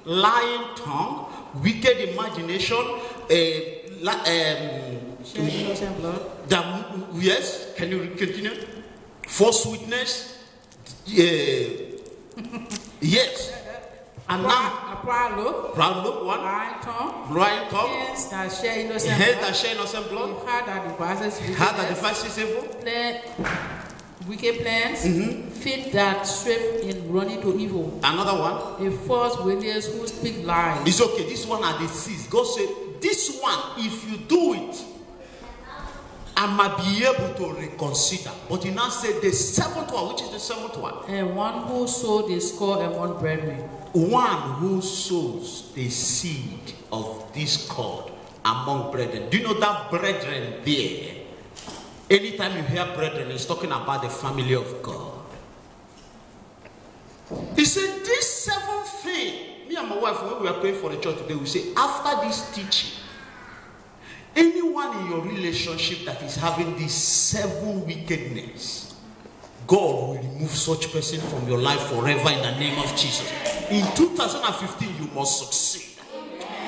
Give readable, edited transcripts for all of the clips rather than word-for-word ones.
lying tongue, wicked imagination, Shed innocent blood. Yes, can you continue? False witness. Yes. And now, A proud look. proud look, one. Lying tongue. Lying tongue. Hands that shed innocent Hands blood. that share innocent blood. Heart that devises Heart that wickedness. devises evil. Wicked plans. Feet that swift in running to evil. Another one. A false witness who speak lies. It's okay. This one are the seeds. God said, this one, if you do it, I might be able to reconsider. But he now said the seventh one, which is the seventh one. And one who sowed discord among brethren. One who sows the seed of discord among brethren. Do you know that brethren there? Anytime you hear brethren, it's talking about the family of God. He said, this seventh thing, me and my wife, when we were praying for the church today, we say, after this teaching, anyone in your relationship that is having these 7 wickedness, God will remove such person from your life forever in the name of Jesus. In 2015, you must succeed.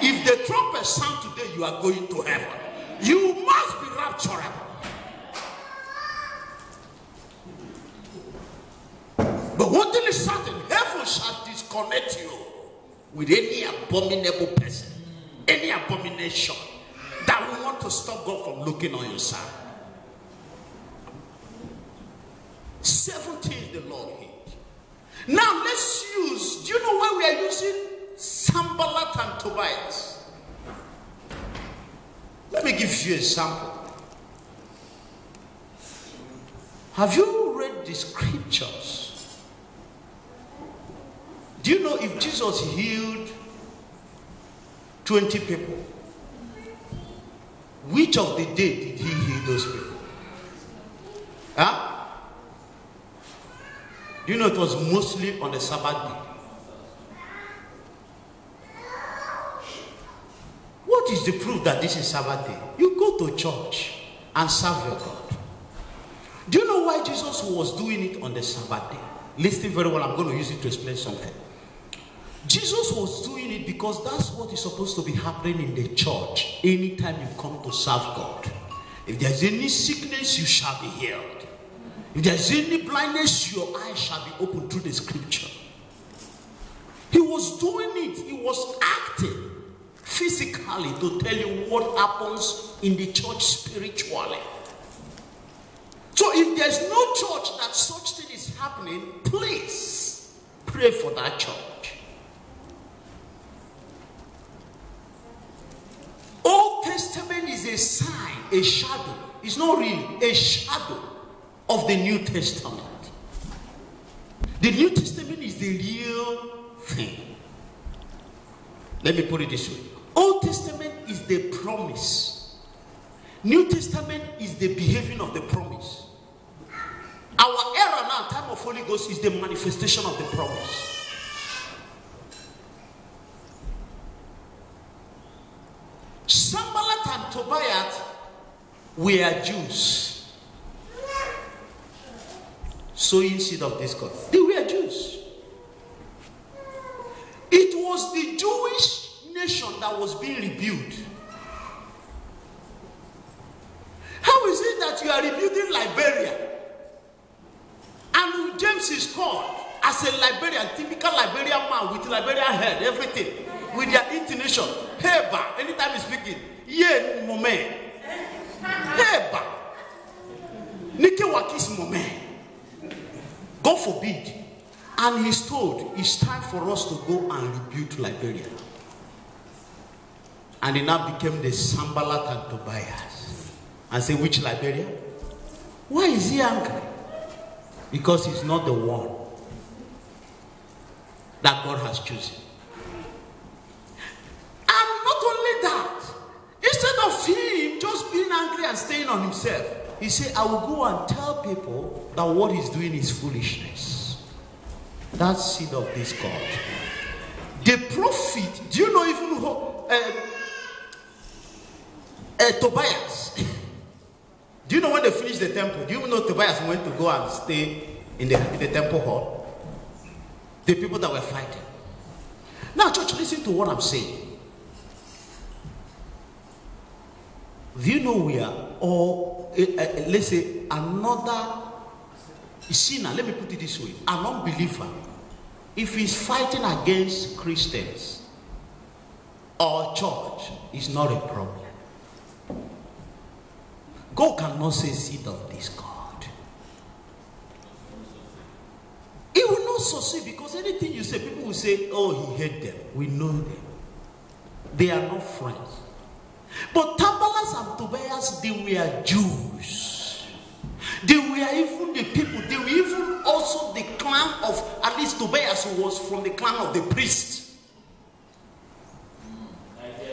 If the trumpet sound today, you are going to heaven. You must be rapturable. But one thing is certain, heaven shall disconnect you with any abominable person, any abomination that will want to stop God from looking on your side. 7 things the Lord hates. Now let's use, do you know why we are using Sanballat and Tobias? Let me give you a sample. Have you read the scriptures? Do you know if Jesus healed 20 people, which of the day did he heal those people? Huh? Do you know it was mostly on the Sabbath day? What is the proof that this is Sabbath day? You go to church and serve your God. Do you know why Jesus was doing it on the Sabbath day? Listen very well, I'm going to use it to explain something. Jesus was doing it because that's what is supposed to be happening in the church anytime you come to serve God. If there's any sickness, you shall be healed. If there's any blindness, your eyes shall be opened through the scripture. He was doing it. He was acting physically to tell you what happens in the church spiritually. So if there's no church that such thing is happening, please pray for that church. Old Testament is a sign, a shadow. It's not real, a shadow of the New Testament. The New Testament is the real thing. Let me put it this way. Old Testament is the promise. New Testament is the behaving of the promise. Our era now, time of Holy Ghost, is the manifestation of the promise. Sanballat and Tobias were Jews, sowing seed of discord. They were Jews. It was the Jewish nation that was being rebuilt. How is it that you are rebuilding Liberia and James is called as a Liberian, typical Liberian man with Liberian head, everything, with their intonation, heba, anytime he's speaking, ye moment, heba, nike wakis moment. God forbid. And he's told it's time for us to go and rebuild Liberia. And it now became the Sanballat and Tobias. And say, which Liberia? Why is he angry? Because he's not the one that God has chosen. And not only that, instead of him just being angry and staying on himself, he said, I will go and tell people that what he's doing is foolishness. That's seed of discord. The prophet, do you know even who, Tobias? Do you know when they finished the temple? Do you know Tobias went to go and stay in the temple hall? The people that were fighting. Now, church, listen to what I'm saying. Do you know we are all, let's say, another sinner, let me put it this way, an unbeliever, if he's fighting against Christians or church, it's not a problem. God cannot say seed of discord. He will not succeed, because anything you say, people will say, oh, he hate them. We know them. They are not friends. But Sanballat and Tobias, they were Jews. They were even the people. They were even also the clan of, at least Tobias, who was from the clan of the priests.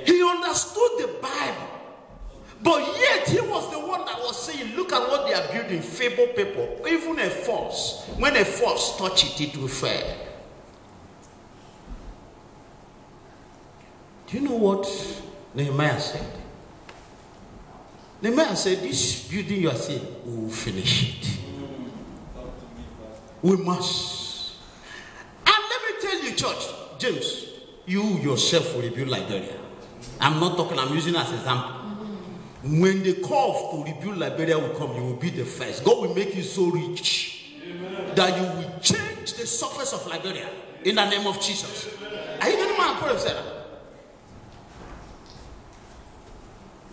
He understood the Bible. But yet, he was the one that was saying, look at what they are building, fable people. Even a force. When a force touch it, it will fail. Do you know what Nehemiah said? Nehemiah said, this building you are seeing, we will finish it. We must. And let me tell you, church, James, you yourself will rebuild Liberia. I'm not talking, I'm using as an example. When the call to rebuild Liberia will come, you will be the first. God will make you so rich that you will change the surface of Liberia in the name of Jesus. Are you getting my point?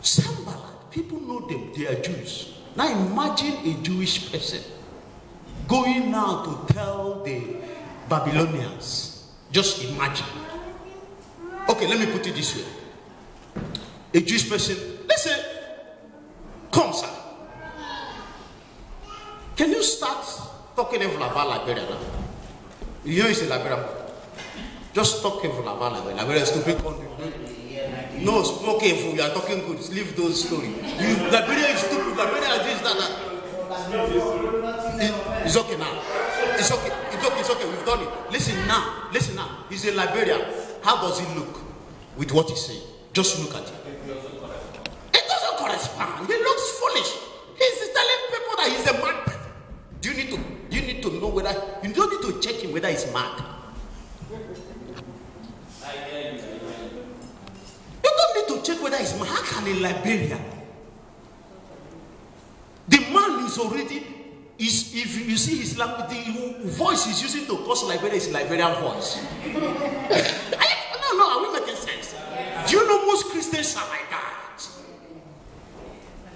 Sanballat, people know them, they are Jews. Now imagine a Jewish person going now to tell the Babylonians. Just imagine. Okay, let me put it this way. A Jewish person, let's say, come, sir. Can you start talking about Liberia now? You know it's a Liberia. Just talk about Liberia. Liberia is stupid country. No, smoke careful. You are talking good. Leave those stories. Liberia is stupid. Liberia is this, that. It's okay now. It's okay. It's okay. It's okay. We've done it. Listen now. Listen now. He's a Liberian. How does he look with what he's saying? Just look at it. It doesn't correspond. He looks foolish. He's telling people that he's a mad person. Do you need to know whether you don't need to check him whether he's mad. You don't need to check whether he's mad. How can a Liberian? The man is already is, if you see his language, the voice he's using to cause Liberia is Liberian voice. No, are we making sense? Do you know most Christians are like that?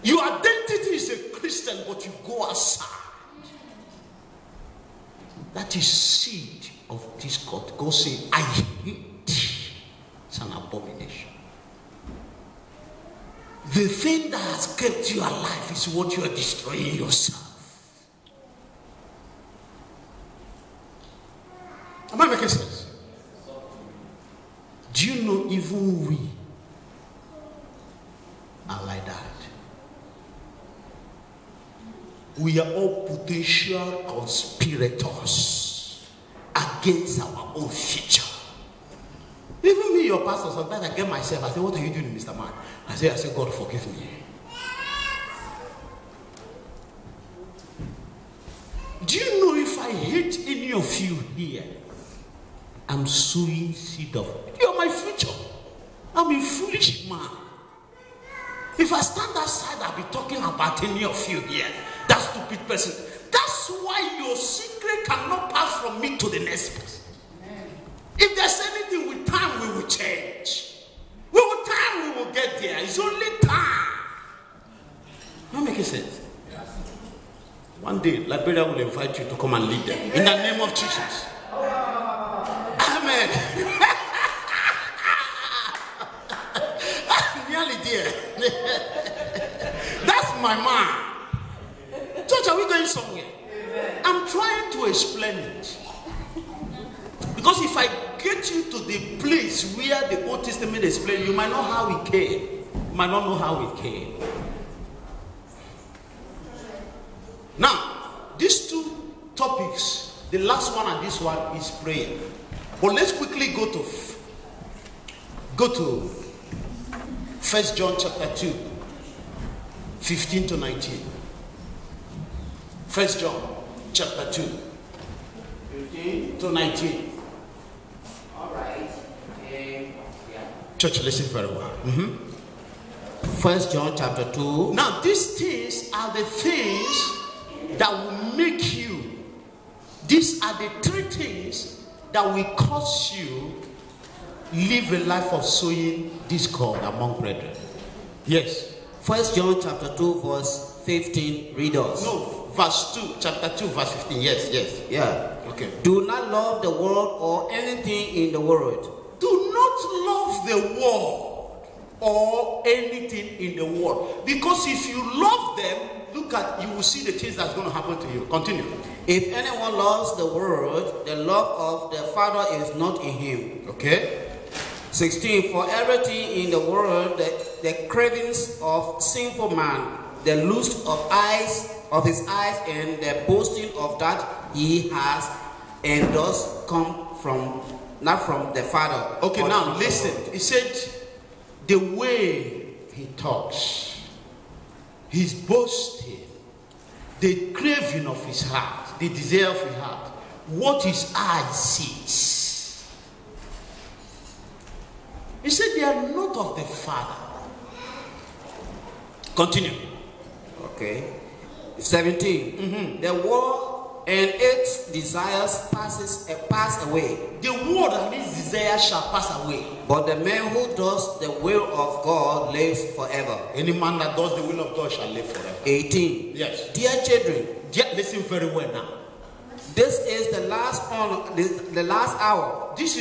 Your identity is a Christian, but you go outside. That is seed of discord. God say, I hate thee. It's an abomination. The thing that has kept you alive is what you are destroying yourself. Am I making sense? Do you know even we are like that? We are all potential conspirators against our own future. Even me, your pastor, sometimes I get myself, I say, what are you doing, Mr. Man? I say, God, forgive me. Do you know if I hate any of you here, I'm sowing seed of it. You're my future. I'm a foolish man. If I stand outside, I'll be talking about any of you here. That stupid person. That's why your secret cannot pass from me to the next person. If there's anything with time, we will change. With time, we will get there. It's only time. Not making sense. One day, Liberia will invite you to come and lead them. In the name of Jesus. Amen. Nearly there. That's my man. Church, are we going somewhere? I'm trying to explain it. Because if I get you to the place where the Old Testament explains, you might know how it came. You might not know how it came. Now, these two topics, the last one and this one is prayer. But let's quickly go to 1 John chapter 2, 15 to 19. 1 John chapter 2, 15 to 19. All right. Church, listen very well. 1 John chapter 2. Now, these things are the things that will make you. These are the three things that will cause you live a life of sowing discord among brethren. Yes. 1 John chapter 2 verse 15. Read us. No, verse 2, chapter 2, verse 15. Yes. Yeah. Okay. Do not love the world or anything in the world. Do not love the world or anything in the world. Because if you love them, look at, you will see the things that's going to happen to you. Continue. If anyone loves the world, the love of the Father is not in him. Okay. 16. For everything in the world, the cravings of sinful man, the lust of his eyes, and the boasting of that he has, and does come from, not from the Father. Okay, now listen. He said, the way he talks, his boasting, the craving of his heart, the desire of his heart, what his eye sees. He said they are not of the Father. Continue. Okay. 17. The world and its desires pass away. The world and its desires shall pass away. But the man who does the will of God lives forever. Any man that does the will of God shall live forever. 18. Yes. Dear children, listen very well now. This is the last hour. This is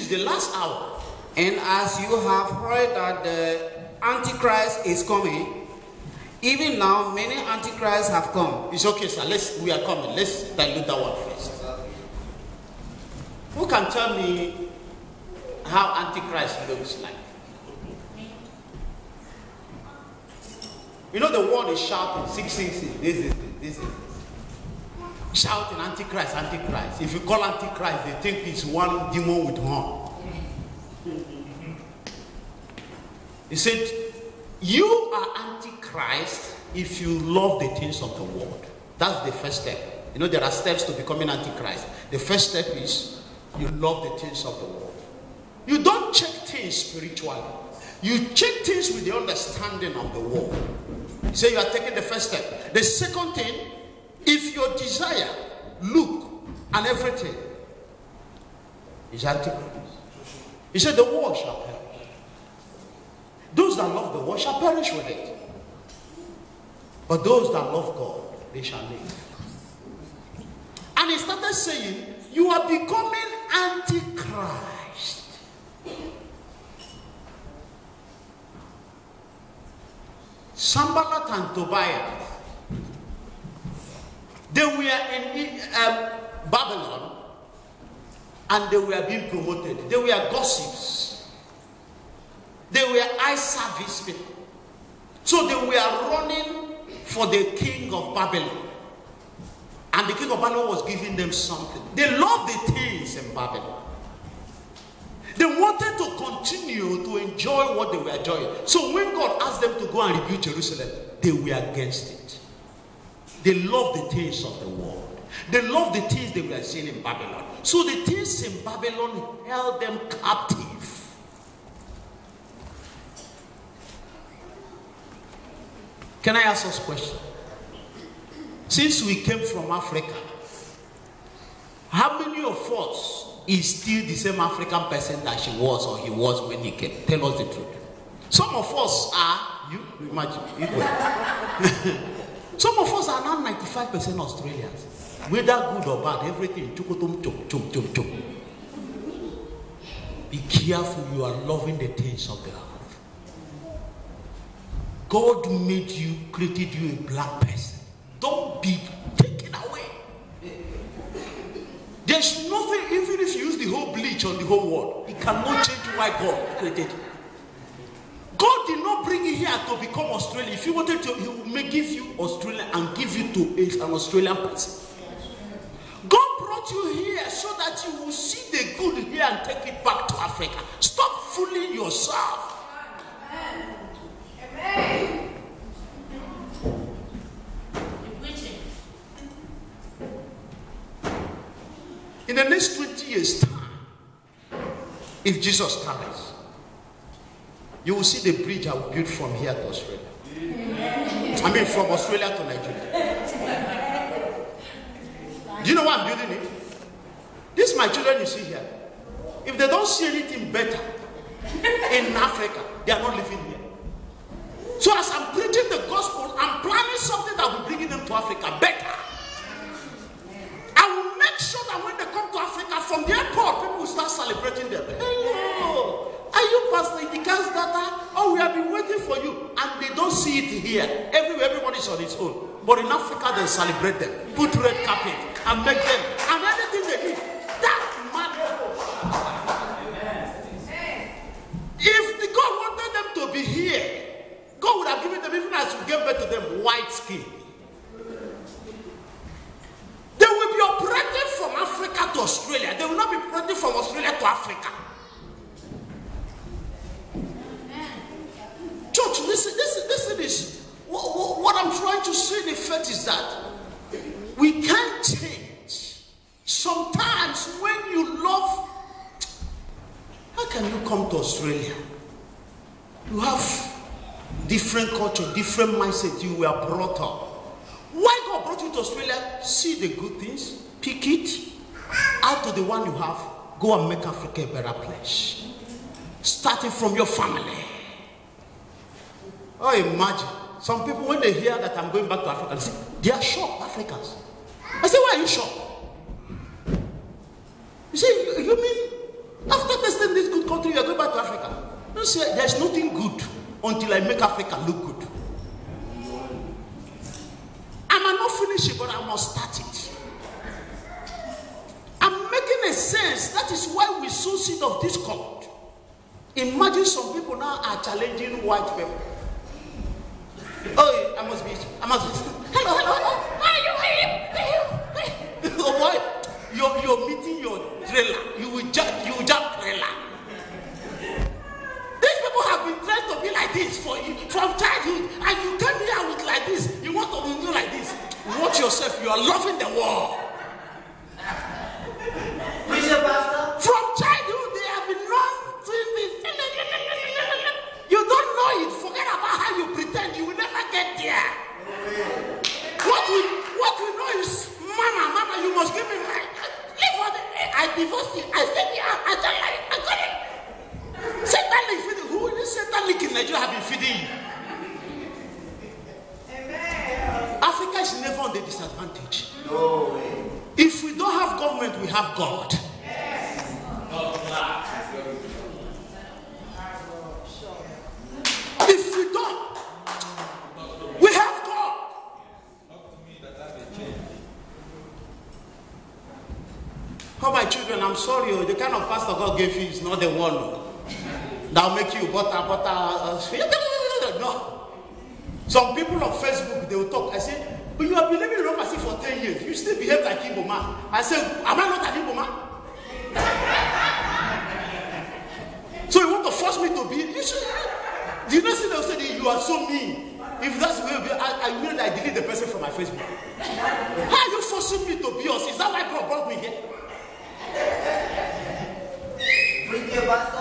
the last hour. And as you have heard that the Antichrist is coming, even now many Antichrists have come. It's okay, sir. We are coming. Let's dilute that one first. Who can tell me how Antichrist looks like? You know the world is shouting, 666, this is. Shouting Antichrist, Antichrist. If you call Antichrist, they think it's one demon with horn. He said, you are Antichrist if you love the things of the world. That's the first step. You know, there are steps to becoming Antichrist. The first step is you love the things of the world. You don't check things spiritually. You check things with the understanding of the world. You say you are taking the first step. The second thing, if your desire, look, and everything is Antichrist. He said the world shall perish. Those that love the world shall perish with it. But those that love God, they shall live. And he started saying, you are becoming Antichrist. Sanballat and Tobiah, they were in Babylon, and they were being promoted. They were gossips. They were eye service people. So they were running for the king of Babylon. And the king of Babylon was giving them something. They loved the things in Babylon. They wanted to continue to enjoy what they were enjoying. So when God asked them to go and rebuild Jerusalem, they were against it. They loved the things of the world. They loved the things they were seeing in Babylon. So the things in Babylon held them captive. Can I ask us a question? Since we came from Africa, how many of us is still the same African person that she was or he was when he came? Tell us the truth. Some of us are, you imagine, some of us are now 95% Australians. Whether good or bad, everything. Be careful, you are loving the things of the earth. God made you, created you a black person. Don't be taken away. There's nothing, even if you use the whole bleach on the whole world, it cannot change why God created you. God did not bring you here to become Australian. If you wanted to, he would give you Australian and give you to an Australian person. God brought you here so that you will see the good here and take it back to Africa. Stop fooling yourself. Amen. In the next 20 years' time, if Jesus tarries, you will see the bridge I will build from here to Australia. I mean, from Australia to Nigeria. Do you know why I'm building it? These my children you see here. If they don't see anything better in Africa, they are not living here. So as I'm preaching the gospel, I'm planning something that will bring them to Africa better. I will make sure that when they come to Africa from the airport, people will start celebrating them. Hello, are you Pastor Idika's daughter? Oh, we have been waiting for you. And they don't see it here. Everywhere, everybody's on its own. But in Africa, they celebrate them. Put red carpet and make them. And anything they need. That matters. If the God wanted them to be here, God would have given them, even as we gave birth to them, white skin. They will be operating from Africa to Australia. They will not be operating from Australia to Africa. Church, listen, this. What I'm trying to say in effect is that we can't change. Sometimes when you love, how can you come to Australia? You have different culture, different mindset. You were brought up. Why God brought you to Australia? See the good things, pick it, add to the one you have, go and make Africa a better place. Starting from your family. Oh, imagine. Some people, when they hear that I'm going back to Africa, they say, they are shocked, Africans. I say, why are you shocked? You say, you mean, after testing this good country, you are going back to Africa? You say, there's nothing good until I make Africa look good. I might not finish it, but I must start it. I'm making a sense. That is why we sow seed of discord. Imagine some people now are challenging white people. Oh, I must be. Hello. Oh, what? You're meeting your trailer. You will jump trailer. These people have been trying to be like this for you from childhood, and you come here with like this. You want to do like this. Watch yourself. You are loving the war. From childhood, they have been known to this. You don't know it. Forget about how you pretend. You will never get there. What we know is, Mama, you must give me right. I divorced you. I said, yeah, I don't like it. I got it. Satan is feeding. Who is Satan leak in Nigeria have been feeding you? Africa is never on the disadvantage. No way. If we don't have government, we have God. Yes. If we don't, we have God. Oh, my children, I'm sorry. The kind of pastor God gave you is not the one that will make you butter. No. Some people on Facebook, they will talk. I say, but you have been living in Rome for 10 years. You still behave like Igbo man. I say, am I not an Igbo man? So you want to force me to be? You should. Do you not see they'll say you are so mean? If that's the way I will I delete the person from my Facebook. How are you forcing me to be yours? Is that why God brought me here?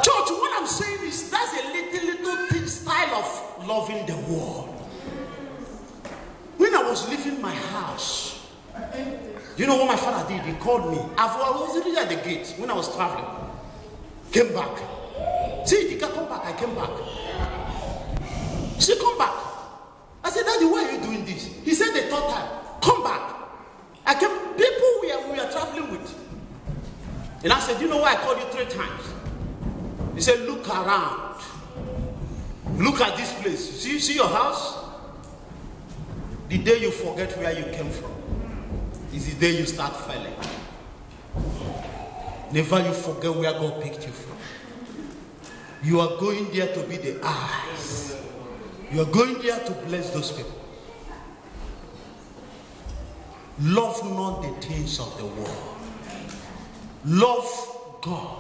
Church, what I'm saying is that's a little thin style of loving the world. When I was leaving my house, you know what my father did? He called me. I was already at the gate when I was traveling. Came back. See, he come back. I came back. She come back. I said, Daddy, why are you doing this? He said the third time, come back. I came. People we are traveling with. And I said, you know why I called you 3 times? He said, look around. Look at this place. You see your house? The day you forget where you came from is the day you start failing. Never you forget where God picked you from. You are going there to be the eyes. You are going there to bless those people. Love not the things of the world. Love God,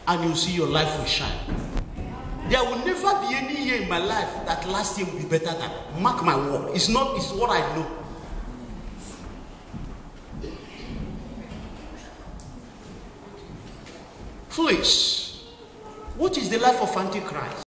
and you'll see your life will shine. There will never be any year in my life that last year will be better than. Mark my word. It's what I know. Please, what is the life of Antichrist?